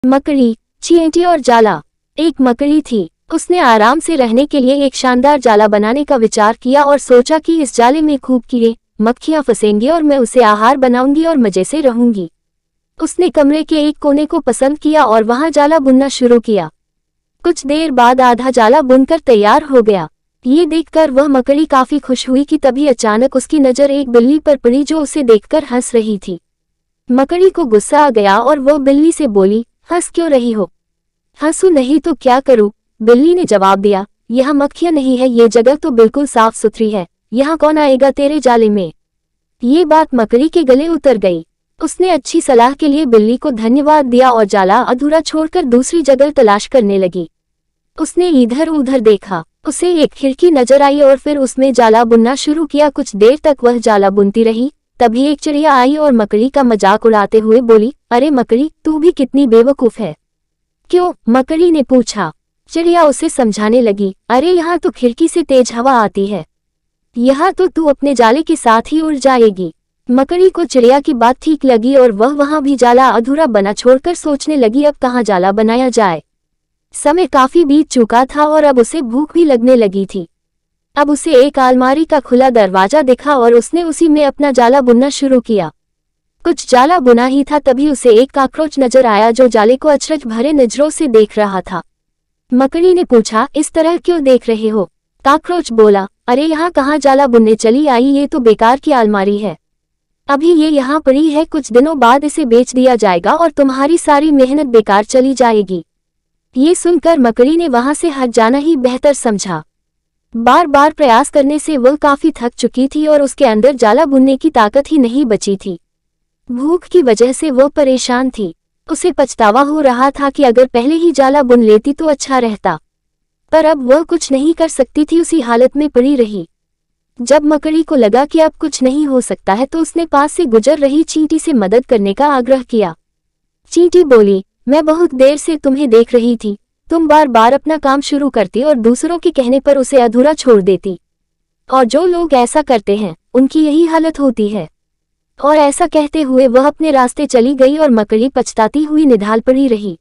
मकड़ी, चींटी और जाला। एक मकड़ी थी। उसने आराम से रहने के लिए एक शानदार जाला बनाने का विचार किया और सोचा कि इस जाले में खूब कीड़े मक्खियां फंसेंगे और मैं उसे आहार बनाऊंगी और मजे से रहूंगी। उसने कमरे के एक कोने को पसंद किया और वहां जाला बुनना शुरू किया। कुछ देर बाद आधा जाला बुनकर तैयार हो गया। ये देखकर वह मकड़ी काफी खुश हुई कि तभी अचानक उसकी नजर एक बिल्ली पर पड़ी जो उसे देखकर हंस रही थी। मकड़ी को गुस्सा आ गया और वह बिल्ली से बोली, हंस क्यों रही हो? हंसू नहीं तो क्या करूं? बिल्ली ने जवाब दिया, यह मक्खियां नहीं है, ये जगह तो बिल्कुल साफ सुथरी है, यहाँ कौन आएगा तेरे जाले में? ये बात मकड़ी के गले उतर गई। उसने अच्छी सलाह के लिए बिल्ली को धन्यवाद दिया और जाला अधूरा छोड़कर दूसरी जगह तलाश करने लगी। उसने इधर उधर देखा, उसे एक खिड़की नजर आई और फिर उसमें जाला बुनना शुरू किया। कुछ देर तक वह जाला बुनती रही, तभी एक चिड़िया आई और मकड़ी का मजाक उड़ाते हुए बोली, अरे मकड़ी, तू भी कितनी बेवकूफ है। क्यों? मकड़ी ने पूछा। चिड़िया उसे समझाने लगी, अरे यहाँ तो खिड़की से तेज हवा आती है, यहाँ तो तू अपने जाले के साथ ही उड़ जाएगी। मकड़ी को चिड़िया की बात ठीक लगी और वह वहां भी जाला अधूरा बना छोड़कर सोचने लगी, अब कहाँ जाला बनाया जाए। समय काफी बीत चुका था और अब उसे भूख भी लगने लगी थी। अब उसे एक अलमारी का खुला दरवाजा दिखा और उसने उसी में अपना जाला बुनना शुरू किया। कुछ जाला बुना ही था तभी उसे एक कॉकरोच नजर आया जो जाले को अचरज भरे नजरों से देख रहा था। मकड़ी ने पूछा, इस तरह क्यों देख रहे हो? कॉकरोच बोला, अरे यहाँ कहाँ जाला बुनने चली आई, ये तो बेकार की अलमारी है, अभी ये यहाँ पड़ी है, कुछ दिनों बाद इसे बेच दिया जाएगा और तुम्हारी सारी मेहनत बेकार चली जाएगी। ये सुनकर मकड़ी ने वहां से हट जाना ही बेहतर समझा। बार बार प्रयास करने से वह काफी थक चुकी थी और उसके अंदर जाला बुनने की ताकत ही नहीं बची थी। भूख की वजह से वह परेशान थी। उसे पछतावा हो रहा था कि अगर पहले ही जाला बुन लेती तो अच्छा रहता, पर अब वह कुछ नहीं कर सकती थी, उसी हालत में पड़ी रही। जब मकड़ी को लगा कि अब कुछ नहीं हो सकता है तो उसने पास से गुजर रही चींटी से मदद करने का आग्रह किया। चींटी बोली, मैं बहुत देर से तुम्हें देख रही थी, तुम बार बार अपना काम शुरू करती और दूसरों के कहने पर उसे अधूरा छोड़ देती, और जो लोग ऐसा करते हैं उनकी यही हालत होती है। और ऐसा कहते हुए वह अपने रास्ते चली गई और मकड़ी पछताती हुई निढाल पड़ी रही।